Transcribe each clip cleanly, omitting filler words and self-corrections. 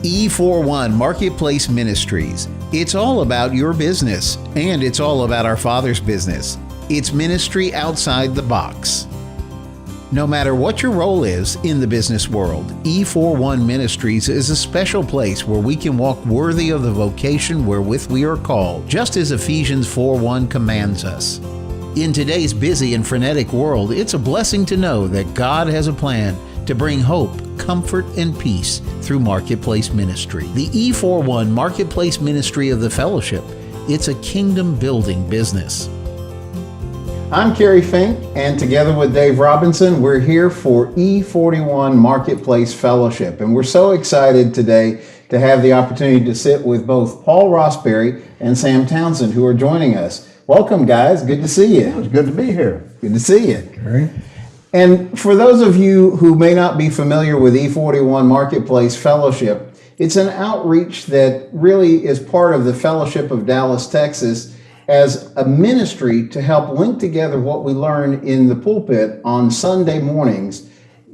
E41 Marketplace Ministries. It's all about your business, and it's all about our Father's business. It's ministry outside the box. No matter what your role is in the business world, E41 Ministries is a special place where we can walk worthy of the vocation wherewith we are called, just as Ephesians 4:1 commands us. In today's busy and frenetic world, it's a blessing to know that God has a plan to bring hope, comfort, and peace through Marketplace Ministry. The E41 Marketplace Ministry of the Fellowship, it's a kingdom-building business. I'm Kerry Fink, and together with Dave Robinson, we're here for E41 Marketplace Fellowship. And we're so excited today to have the opportunity to sit with both Paul Rosbury and Sam Townsend, who are joining us. Welcome, guys. Good to see you. It's good to be here. Good to see you. Kerry. And for those of you who may not be familiar with E41 Marketplace Fellowship, it's an outreach that really is part of the Fellowship of Dallas, Texas, as a ministry to help link together what we learn in the pulpit on Sunday mornings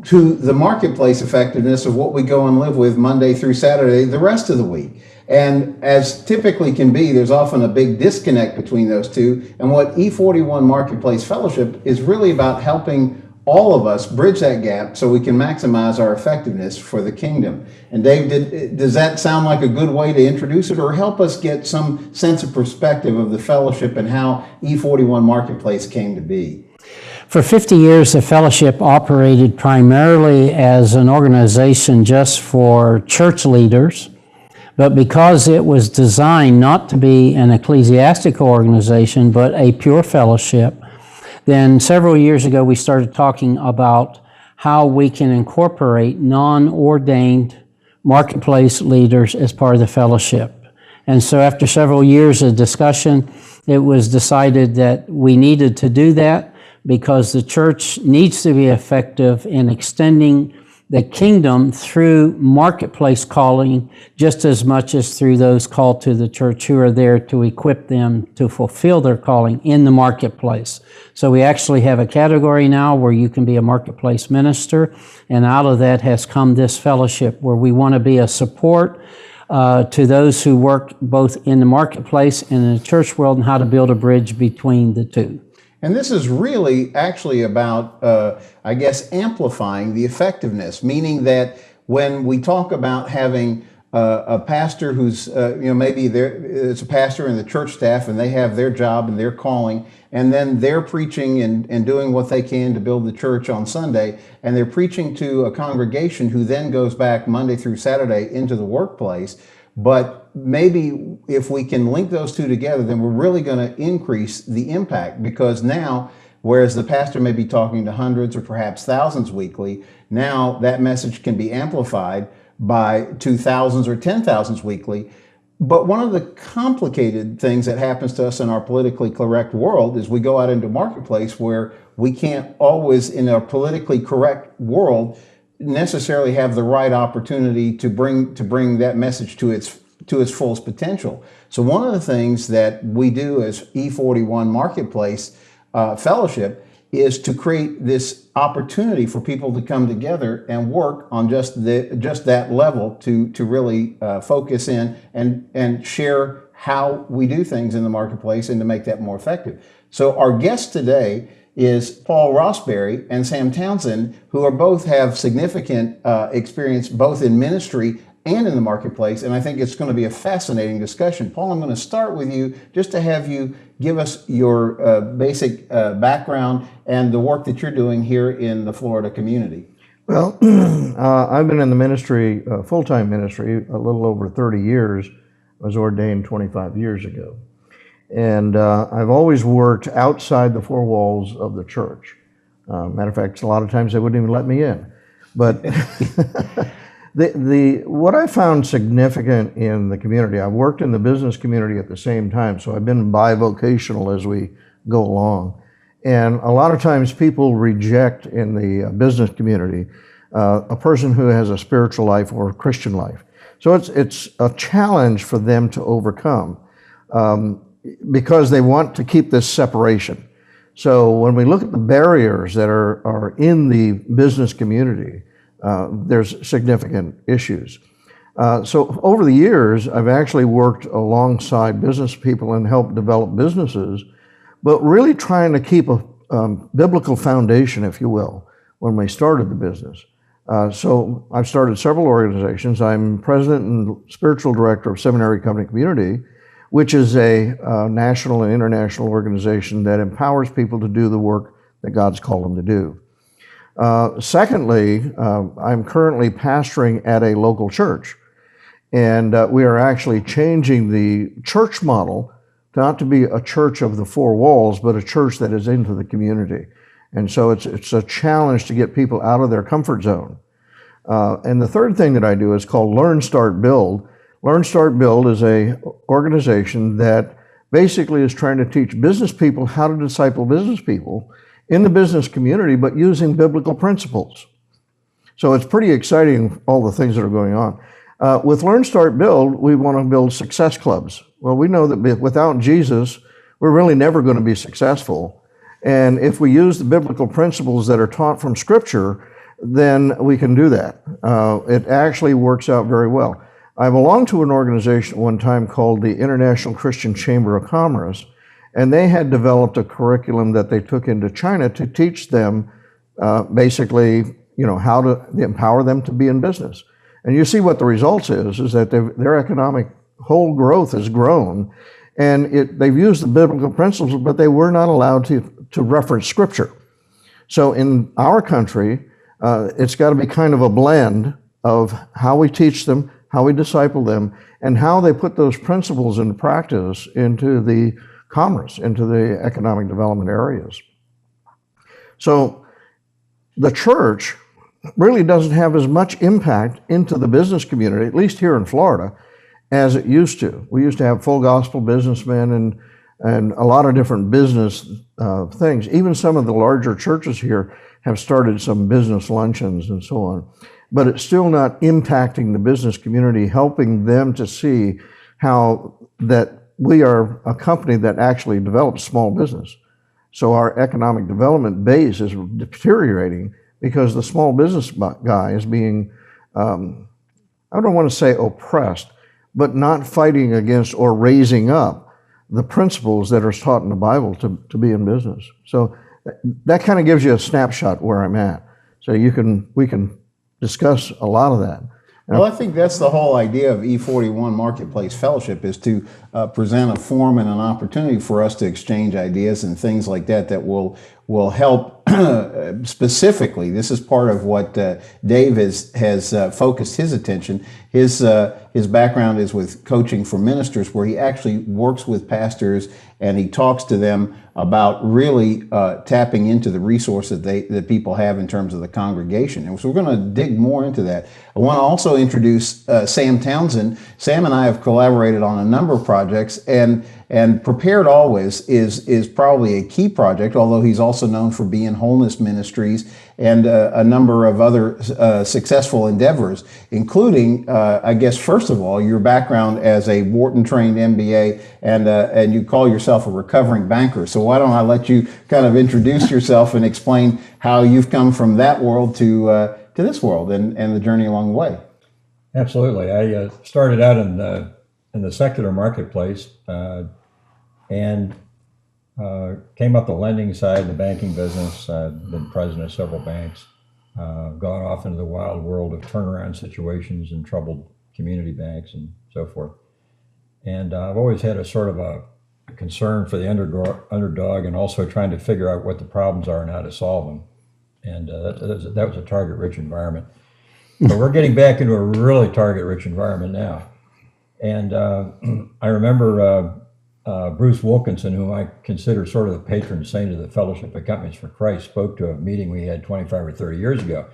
to the marketplace effectiveness of what we go and live with Monday through Saturday, the rest of the week. And as typically can be, there's often a big disconnect between those two. And what E41 Marketplace Fellowship is really about helping all of us bridge that gap so we can maximize our effectiveness for the kingdom. And Dave, does that sound like a good way to introduce it, or help us get some sense of perspective of the fellowship and how E41 Marketplace came to be? For 50 years, the fellowship operated primarily as an organization just for church leaders, but because it was designed not to be an ecclesiastical organization, but a pure fellowship, then several years ago, we started talking about how we can incorporate non-ordained marketplace leaders as part of the fellowship. And so after several years of discussion, it was decided that we needed to do that because the church needs to be effective in extending the kingdom through marketplace calling just as much as through those called to the church who are there to equip them to fulfill their calling in the marketplace. So we actually have a category now where you can be a marketplace minister, and out of that has come this fellowship where we want to be a support to those who work both in the marketplace and in the church world and how to build a bridge between the two. And this is really actually about, amplifying the effectiveness, meaning that when we talk about having a pastor who's, maybe it's a pastor and the church staff and they have their job and their calling, and then they're preaching and doing what they can to build the church on Sunday, and they're preaching to a congregation who then goes back Monday through Saturday into the workplace. But maybe if we can link those two together, then we're really going to increase the impact, because now, whereas the pastor may be talking to hundreds or perhaps thousands weekly, now that message can be amplified to thousands or 10,000s weekly. But one of the complicated things that happens to us in our politically correct world is we go out into marketplace where we can't always, in a politically correct world, necessarily have the right opportunity to bring that message to its fullest potential. So one of the things that we do as E41 Marketplace Fellowship is to create this opportunity for people to come together and work on just that level to really focus in and share how we do things in the marketplace and to make that more effective. So our guest today is Paul Rosbury and Sam Townsend, who both have significant experience both in ministry and in the marketplace, and I think it's going to be a fascinating discussion. Paul, I'm going to start with you just to have you give us your basic background and the work that you're doing here in the Florida community. Well, I've been in the ministry, full-time ministry, a little over 30 years. I was ordained 25 years ago. And I've always worked outside the four walls of the church. Matter of fact, a lot of times they wouldn't even let me in. But what I found significant in the community, I've worked in the business community at the same time, so I've been bivocational as we go along. And a lot of times people reject in the business community a person who has a spiritual life or a Christian life. So it's a challenge for them to overcome. Because they want to keep this separation. So when we look at the barriers that are in the business community, there's significant issues. So over the years, I've actually worked alongside business people and helped develop businesses, but really trying to keep a biblical foundation, if you will, when we started the business. So I've started several organizations. I'm president and spiritual director of Seminary Company Community, which is a national and international organization that empowers people to do the work that God's called them to do. Secondly, I'm currently pastoring at a local church. And we are actually changing the church model not to be a church of the four walls, but a church that is into the community. And so it's a challenge to get people out of their comfort zone. And the third thing that I do is called Learn, Start, Build. Learn, Start, Build is a organization that basically is trying to teach business people how to disciple business people in the business community, but using biblical principles. So it's pretty exciting, all the things that are going on. With Learn, Start, Build, we want to build success clubs. Well, we know that without Jesus, we're really never going to be successful. And if we use the biblical principles that are taught from Scripture, then we can do that. It actually works out very well. I belonged to an organization at one time called the International Christian Chamber of Commerce, and they had developed a curriculum that they took into China to teach them basically, how to empower them to be in business. And you see what the results is that their economic whole growth has grown, and they've used the biblical principles, but they were not allowed to reference Scripture. So in our country, it's got to be kind of a blend of how we teach them, how we disciple them, and how they put those principles into practice into the commerce, into the economic development areas. So the church really doesn't have as much impact into the business community, at least here in Florida, as it used to. We used to have full gospel businessmen and a lot of different business things. Even some of the larger churches here have started some business luncheons and so on. But it's still not impacting the business community, helping them to see how that we are a company that actually develops small business. So our economic development base is deteriorating because the small business guy is being, I don't want to say oppressed, but not fighting against or raising up the principles that are taught in the Bible to be in business. So that kind of gives you a snapshot where I'm at. So we can discuss a lot of that. Well, I think that's the whole idea of E41 Marketplace Fellowship, is to present a forum and an opportunity for us to exchange ideas and things like that will help specifically. This is part of what Dave has focused his attention. His background is with coaching for ministers, where he actually works with pastors and he talks to them about really tapping into the resources that people have in terms of the congregation. And so we're going to dig more into that. I want to also introduce Sam Townsend. Sam and I have collaborated on a number of projects, and Prepared Always is probably a key project, although he's also known for being Wholeness Ministries and a number of other successful endeavors, including, I guess, first of all, your background as a Wharton-trained MBA, and you call yourself a recovering banker. So why don't I let you kind of introduce yourself and explain how you've come from that world to this world and the journey along the way. Absolutely. I started out in the secular marketplace and came up the lending side, the banking business. I've been president of several banks, gone off into the wild world of turnaround situations and troubled community banks and so forth. And I've always had a sort of a concern for the underdog, and also trying to figure out what the problems are and how to solve them. And that was a target-rich environment. But we're getting back into a really target-rich environment now. And I remember Bruce Wilkinson, whom I consider sort of the patron saint of the Fellowship of Companies for Christ, spoke to a meeting we had 25 or 30 years ago.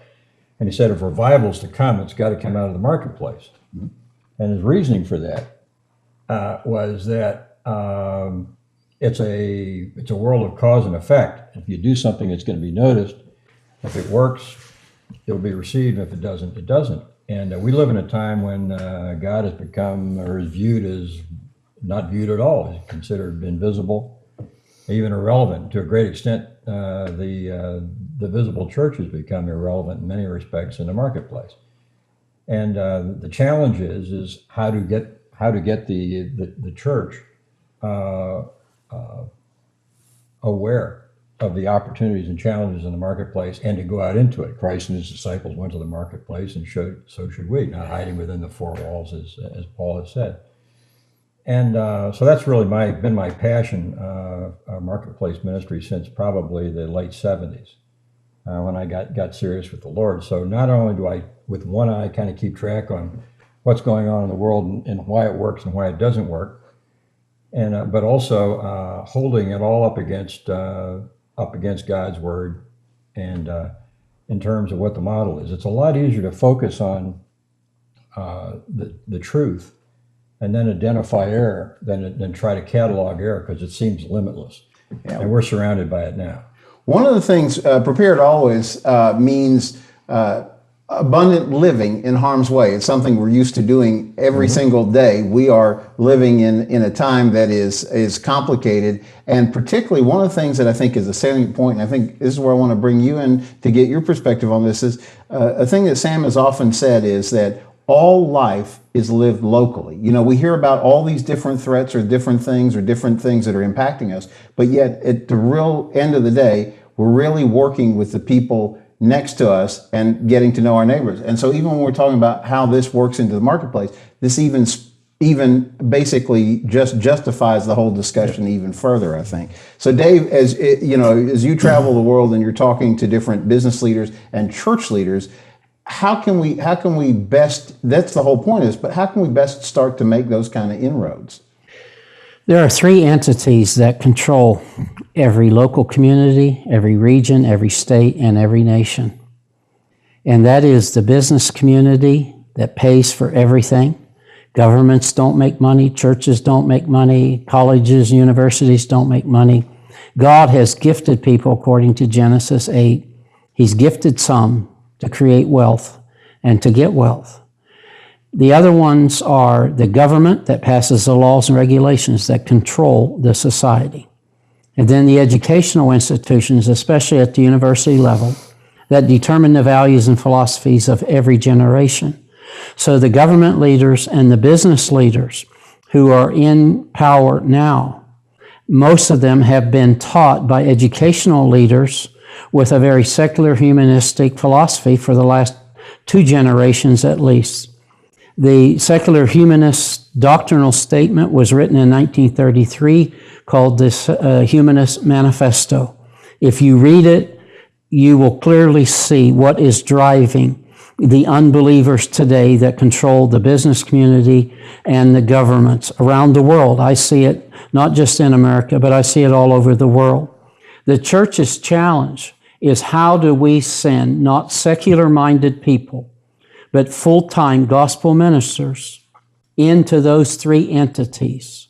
And he said, if revival's to come, it's got to come out of the marketplace. Mm-hmm. And his reasoning for that was that it's a world of cause and effect. If you do something, it's going to be noticed. If it works, it'll be received. If it doesn't, it doesn't. And we live in a time when God has become, or is viewed as not viewed at all. He's considered invisible, even irrelevant. To a great extent, the visible church has become irrelevant in many respects in the marketplace. And the challenge is how to get the church aware of the opportunities and challenges in the marketplace and to go out into it. Christ and his disciples went to the marketplace and showed, so should we, not hiding within the four walls, as Paul has said. And so that's really been my passion, marketplace ministry, since probably the late 70s, when I got serious with the Lord. So not only do I, with one eye, kind of keep track on what's going on in the world and why it works and why it doesn't work, and but also holding it all up against God's word, and in terms of what the model is. It's a lot easier to focus on the truth and then identify error than try to catalog error, because it seems limitless. Yeah. And we're surrounded by it now. One of the things, prepared always means abundant living in harm's way. It's something we're used to doing every single day. We are living in a time that is complicated, and particularly one of the things that I think is a salient point, and I think this is where I want to bring you in to get your perspective on this, is a thing that Sam has often said is that all life is lived locally. You know, we hear about all these different threats or different things that are impacting us, but yet at the real end of the day, we're really working with the people next to us and getting to know our neighbors. And so even when we're talking about how this works into the marketplace, this even basically just justifies the whole discussion even further, I think. So Dave, as you travel the world and you're talking to different business leaders and church leaders, how can we best, that's the whole point is, but how can we best start to make those kind of inroads? There are three entities that control every local community, every region, every state, and every nation. And that is the business community that pays for everything. Governments don't make money, churches don't make money, colleges, universities don't make money. God has gifted people, according to Genesis 8. He's gifted some to create wealth and to get wealth. The other ones are the government that passes the laws and regulations that control the society. And then the educational institutions, especially at the university level, that determine the values and philosophies of every generation. So the government leaders and the business leaders who are in power now, most of them have been taught by educational leaders with a very secular humanistic philosophy for the last 2 generations at least. The secular humanist doctrinal statement was written in 1933 called this Humanist Manifesto. If you read it, you will clearly see what is driving the unbelievers today that control the business community and the governments around the world. I see it not just in America, but I see it all over the world. The church's challenge is how do we send not secular-minded people, but full-time gospel ministers into those 3 entities.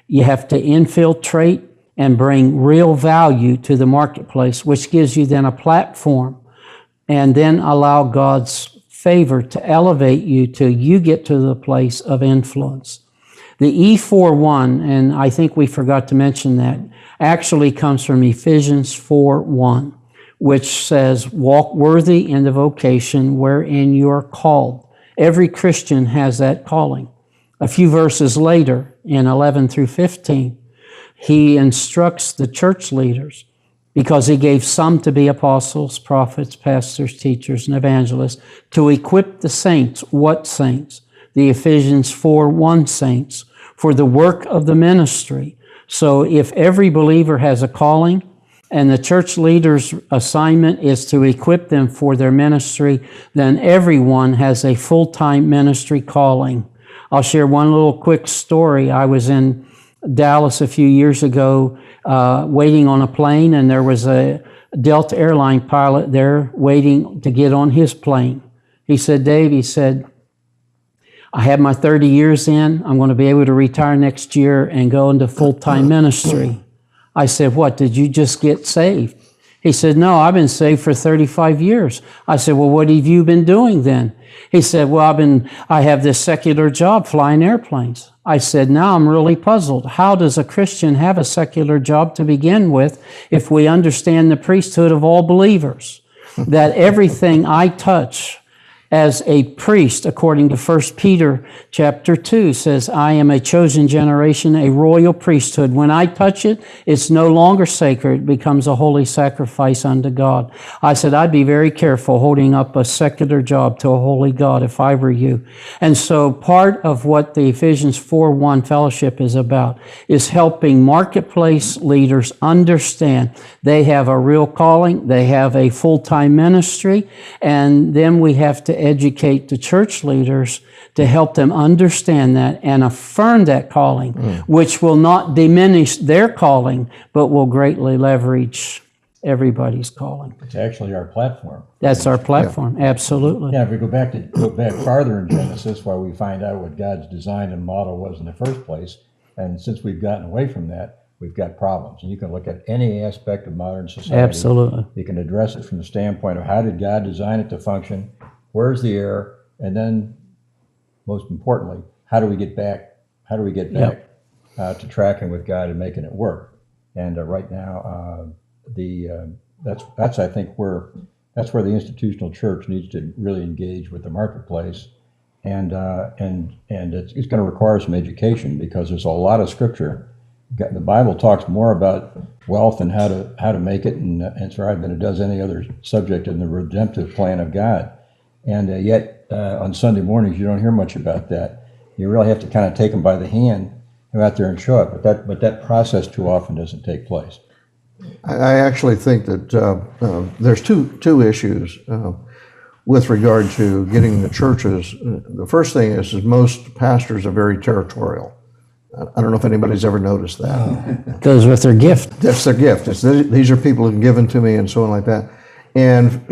You have to infiltrate and bring real value to the marketplace, which gives you then a platform, and then allow God's favor to elevate you till you get to the place of influence. The E41, and I think we forgot to mention that, actually comes from Ephesians 4:1, which says, walk worthy in the vocation wherein you are called. Every Christian has that calling. A few verses later, in 11 through 15, he instructs the church leaders, because he gave some to be apostles, prophets, pastors, teachers, and evangelists, to equip the saints. What saints? The Ephesians 4:1 saints, for the work of the ministry. So if every believer has a calling, and the church leader's assignment is to equip them for their ministry, then everyone has a full-time ministry calling. I'll share one little quick story. I was in Dallas a few years ago waiting on a plane, and there was a Delta airline pilot there waiting to get on his plane. He said, Dave, he said, I have my 30 years in. I'm going to be able to retire next year and go into full-time ministry. I said, what, did you just get saved? He said, no, I've been saved for 35 years. I said, well, what have you been doing then? He said, well, I have this secular job flying airplanes. I said, now I'm really puzzled. How does a Christian have a secular job to begin with if we understand the priesthood of all believers? That everything I touch as a priest, according to 1 Peter chapter 2, says, I am a chosen generation, a royal priesthood. When I touch it, it's no longer sacred. It becomes a holy sacrifice unto God. I said, I'd be very careful holding up a secular job to a holy God if I were you. And so part of what the Ephesians 4:1 fellowship is about is helping marketplace leaders understand they have a real calling, they have a full-time ministry, and then we have to educate the church leaders to help them understand that and affirm that calling, which will not diminish their calling, but will greatly leverage everybody's calling. It's actually our platform. That's our platform, absolutely. Yeah, if we go back farther in Genesis, where we find out what God's design and model was in the first place, and since we've gotten away from that, we've got problems. And you can look at any aspect of modern society. Absolutely. You can address it from the standpoint of how did God design it to function, where's the error, and then, most importantly, how do we get back to tracking with God and making it work? And right now, that's I think that's where the institutional church needs to really engage with the marketplace, and it's going to require some education, because there's a lot of scripture. The Bible talks more about wealth and how to make it and thrive than it does any other subject in the redemptive plan of God. And yet on Sunday mornings you don't hear much about that. You really have to kind of take them by the hand, go out there and show it. But that process too often doesn't take place. I actually think that there's two issues with regard to getting the churches. The first thing is most pastors are very territorial. I don't know if anybody's ever noticed that. Goes with their gift. That's their gift. These are people who've given to me and so on like that. And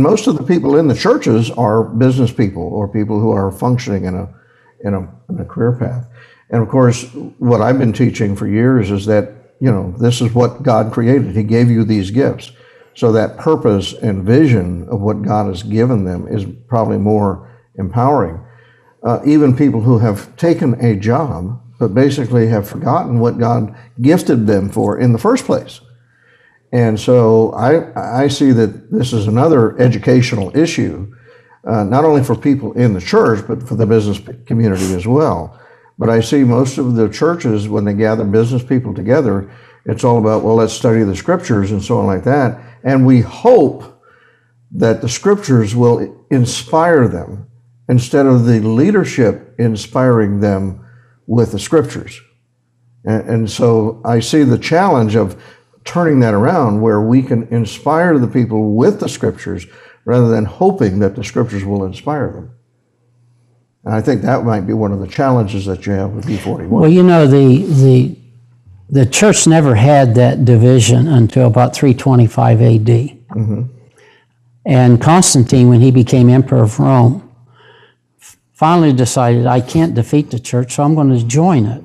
most of the people in the churches are business people or people who are functioning in a career path. And of course, what I've been teaching for years is that, this is what God created. He gave you these gifts. So that purpose and vision of what God has given them is probably more empowering. Even people who have taken a job, but basically have forgotten what God gifted them for in the first place. And so I see that this is another educational issue, not only for people in the church, but for the business community as well. But I see most of the churches, when they gather business people together, it's all about, well, let's study the scriptures and so on like that. And we hope that the scriptures will inspire them instead of the leadership inspiring them with the scriptures. And so I see the challenge of turning that around, where we can inspire the people with the scriptures rather than hoping that the scriptures will inspire them. And I think that might be one of the challenges that you have with E41. Well, the church never had that division until about 325 AD. Mm-hmm. And Constantine, when he became emperor of Rome, finally decided, I can't defeat the church, so I'm going to join it.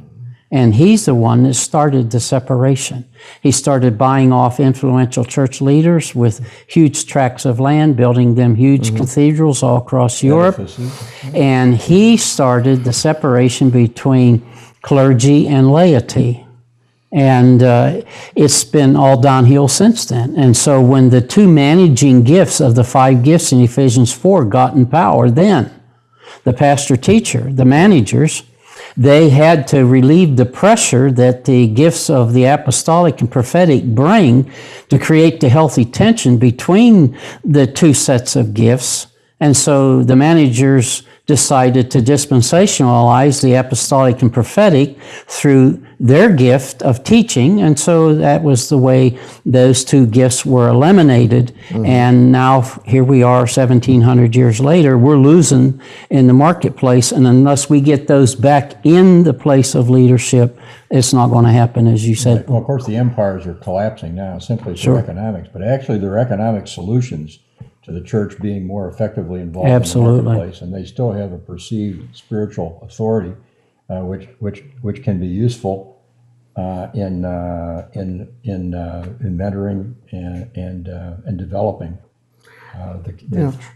And he's the one that started the separation. He started buying off influential church leaders with huge tracts of land, building them huge cathedrals all across Europe. And he started the separation between clergy and laity. And it's been all downhill since then. And so when the two managing gifts of the 5 gifts in Ephesians 4 got in power, then the pastor-teacher, the managers, they had to relieve the pressure that the gifts of the apostolic and prophetic bring to create the healthy tension between the two sets of gifts. And so the managers decided to dispensationalize the apostolic and prophetic through their gift of teaching. And so that was the way those two gifts were eliminated. Mm-hmm. And now here we are 1,700 years later, we're losing in the marketplace. And unless we get those back in the place of leadership, it's not going to happen, as you said. Well, of course, the empires are collapsing now simply through economics, but actually they're economic solutions to the church being more effectively involved in the marketplace, and they still have a perceived spiritual authority, which can be useful in mentoring and developing.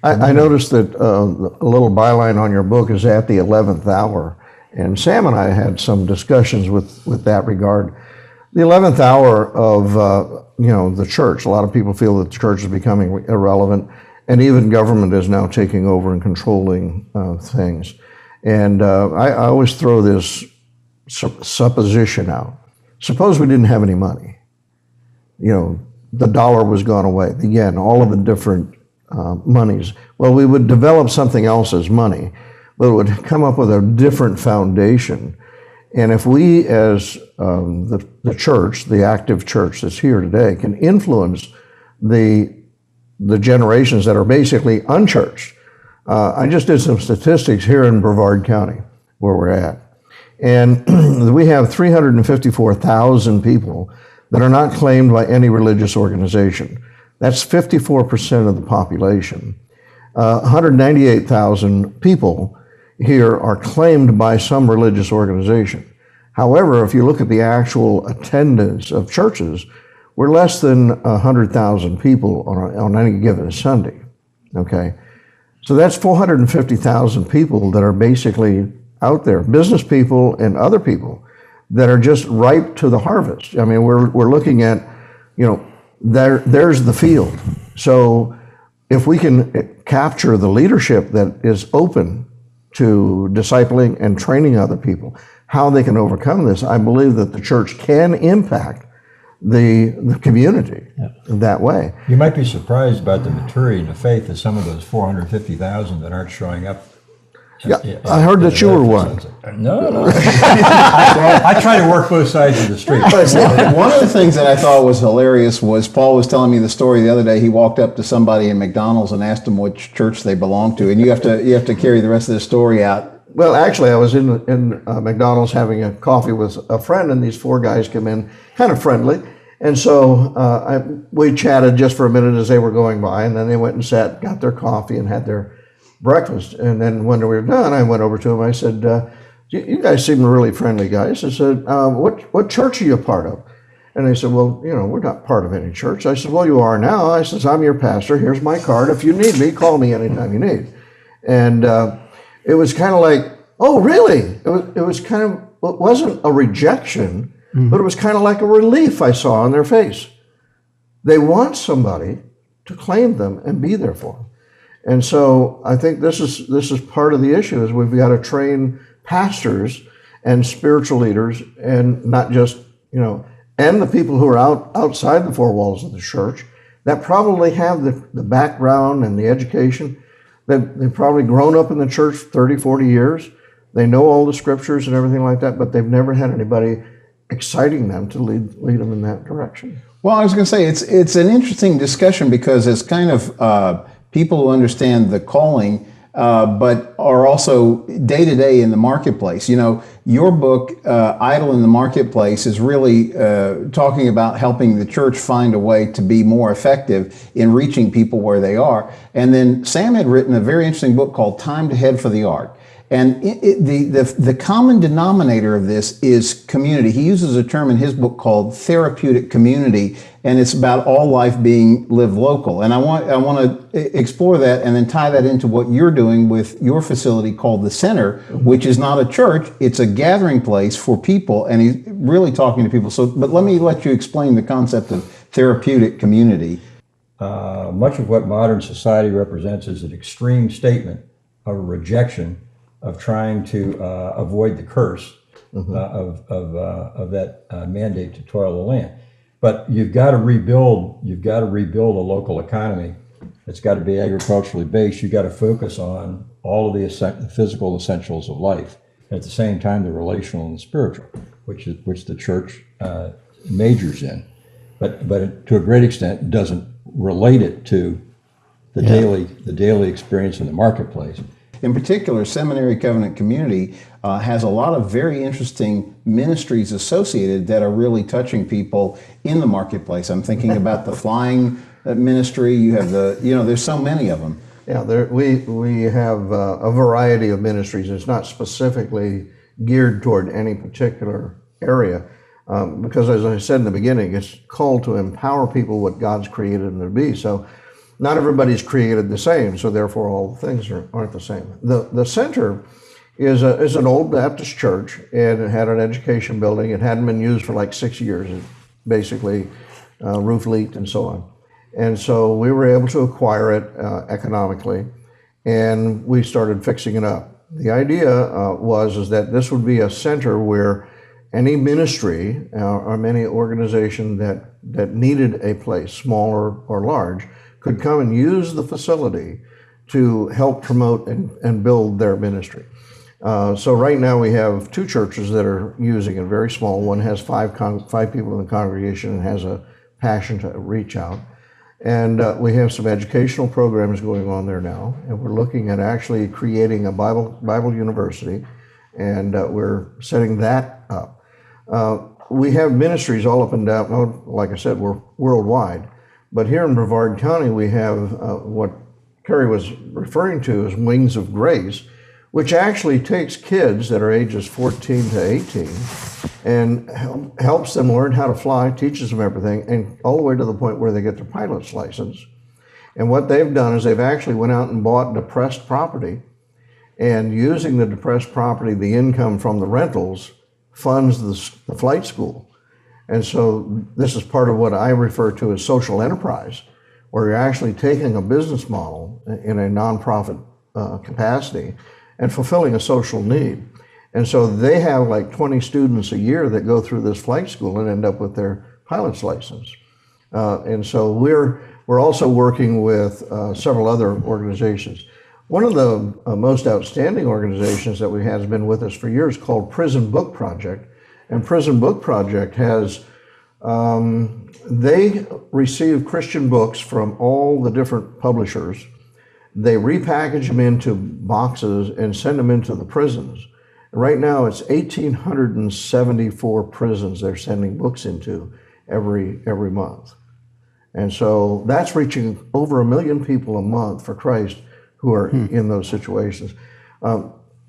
I noticed that a little byline on your book is at the 11th hour, and Sam and I had some discussions with that regard. The 11th hour of the church. A lot of people feel that the church is becoming irrelevant. and even government is now taking over and controlling things. And I always throw this supposition out. Suppose we didn't have any money. You know, the dollar was gone away, the yen, all of the different monies. Well, we would develop something else as money, but it would come up with a different foundation. And if we, as the church, the active church that's here today, can influence the generations that are basically unchurched. I just did some statistics here in Brevard County, where we're at. And we have 354,000 people that are not claimed by any religious organization. That's 54% of the population. 198,000 people here are claimed by some religious organization. However, if you look at the actual attendance of churches, we're less than 100,000 people on any given Sunday, okay? So that's 450,000 people that are basically out there, business people and other people that are just ripe to the harvest. I mean, we're looking at, you know, there's the field. So if we can capture the leadership that is open to discipling and training other people, how they can overcome this, I believe that the church can impact the community that way. You might be surprised about the maturity and the faith of some of those 450,000 that aren't showing up. Yeah, I heard that you were one. No. I try to work both sides of the street. One of the things that I thought was hilarious was Paul was telling me the story the other day. He walked up to somebody in McDonald's and asked them which church they belonged to, and you have to carry the rest of the story out. Well, actually, I was in McDonald's having a coffee with a friend, and these four guys come in, kind of friendly. And so we chatted just for a minute as they were going by, and then they went and sat, got their coffee, and had their breakfast. And then when we were done, I went over to them. I said, "You guys seem really friendly guys." I said, "What church are you a part of?" And they said, "Well, you know, we're not part of any church." I said, "Well, you are now." I said, "I'm your pastor. Here's my card. If you need me, call me anytime you need." And it was kind of like, "Oh, really?" It was kind of, it wasn't a rejection, but it was kind of like a relief I saw on their face. They want somebody to claim them and be there for them. And so I think this is part of the issue, is we've got to train pastors and spiritual leaders, and not just, you know, and the people who are outside the four walls of the church that probably have the background and the education. They've probably grown up in the church 30, 40 years. They know all the scriptures and everything like that, but they've never had anybody exciting them to lead them in that direction. Well, I was going to say, it's an interesting discussion, because it's kind of people who understand the calling, but are also day to day in the marketplace. You know, your book, Idle in the Marketplace, is really talking about helping the church find a way to be more effective in reaching people where they are. And then Sam had written a very interesting book called Time to Head for the Ark. And the common denominator of this is community. He uses a term in his book called therapeutic community, and it's about all life being lived local. And I want to explore that and then tie that into what you're doing with your facility called the Center, which is not a church, it's a gathering place for people, and he's really talking to people. So, but let you explain the concept of therapeutic community. Much of what modern society represents is an extreme statement of rejection, of trying to avoid the curse of that mandate to toil the land. But you've got to rebuild a local economy. It's got to be agriculturally based. You've got to focus on all of the physical essentials of life. And at the same time, the relational and the spiritual, which the church majors in. But to a great extent, doesn't relate it to the daily experience in the marketplace. In particular, Seminary Covenant Community has a lot of very interesting ministries associated that are really touching people in the marketplace. I'm thinking about the flying ministry. You have there's so many of them. Yeah, we have a variety of ministries. It's not specifically geared toward any particular area, because as I said in the beginning, it's called to empower people what God's created them to be. So not everybody's created the same, so therefore all things aren't the same. The center is an old Baptist church, and it had an education building. It hadn't been used for like 6 years, basically roof leaked and so on. And so we were able to acquire it economically, and we started fixing it up. The idea was that this would be a center where any ministry or any organization that needed a place, small or large, could come and use the facility to help promote and build their ministry. So right now we have 2 churches that are using it, very small. One has 5 people in the congregation and has a passion to reach out. And we have some educational programs going on there now, and we're looking at actually creating a Bible university, and we're setting that up. We have ministries all up and down. Well, like I said, we're worldwide, but here in Brevard County we have what Kerry was referring to as Wings of Grace, which actually takes kids that are ages 14 to 18 and helps them learn how to fly, teaches them everything, and all the way to the point where they get their pilot's license. And what they've done is they've actually went out and bought depressed property, and using the depressed property, the income from the rentals funds the flight school. And so this is part of what I refer to as social enterprise, where you're actually taking a business model in a nonprofit capacity and fulfilling a social need. And so they have like 20 students a year that go through this flight school and end up with their pilot's license. And so we're also working with several other organizations. One of the most outstanding organizations that we have has been with us for years called Prison Book Project. And Prison Book Project has, they receive Christian books from all the different publishers. They repackage them into boxes and send them into the prisons. Right now it's 1,874 prisons they're sending books into every month. And so that's reaching over 1 million people a month for Christ who are in those situations.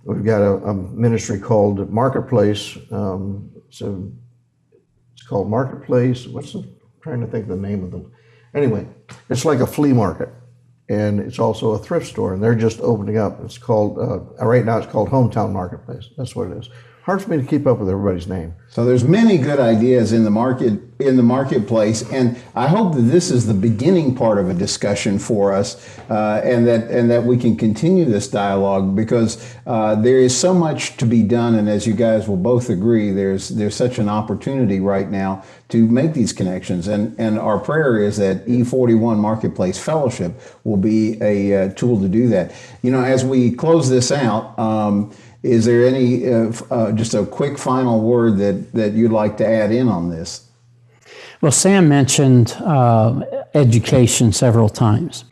We've got a ministry called Marketplace. So it's called Marketplace. I'm trying to think of the name of them. Anyway, it's like a flea market. And it's also a thrift store, and they're just opening up. It's called, right now it's called Hometown Marketplace. That's what it is. Hard for me to keep up with everybody's name. So there's many good ideas in the marketplace, and I hope that this is the beginning part of a discussion for us, and that we can continue this dialogue, because there is so much to be done, and as you guys will both agree, there's such an opportunity right now to make these connections, and our prayer is that E41 Marketplace Fellowship will be a tool to do that. You know, as we close this out, is there any, just a quick final word that you'd like to add in on this? Well, Sam mentioned education several times,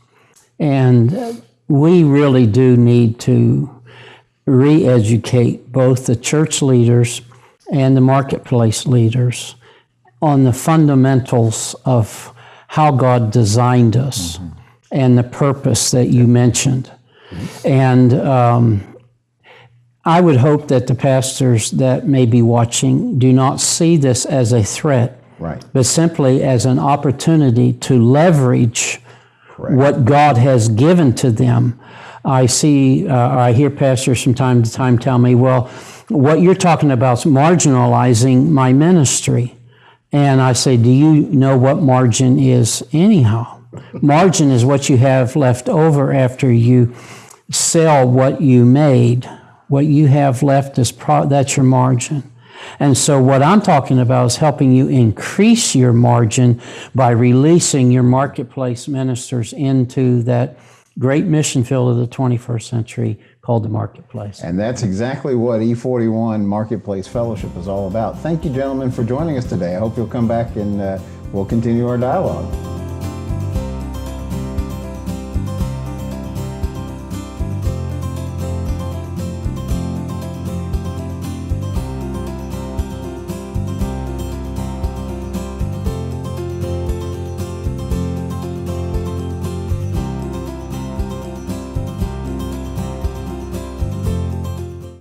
and we really do need to re-educate both the church leaders and the marketplace leaders on the fundamentals of how God designed us and the purpose that you mentioned. And I would hope that the pastors that may be watching do not see this as a threat, right, but simply as an opportunity to leverage correct, what God has given to them. I hear pastors from time to time tell me, well, what you're talking about is marginalizing my ministry. And I say, do you know what margin is anyhow? Margin is what you have left over after you sell what you made. What you have left is that's your margin. And so what I'm talking about is helping you increase your margin by releasing your marketplace ministers into that great mission field of the 21st century called the marketplace. And that's exactly what E41 Marketplace Fellowship is all about. Thank you, gentlemen, for joining us today. I hope you'll come back and we'll continue our dialogue.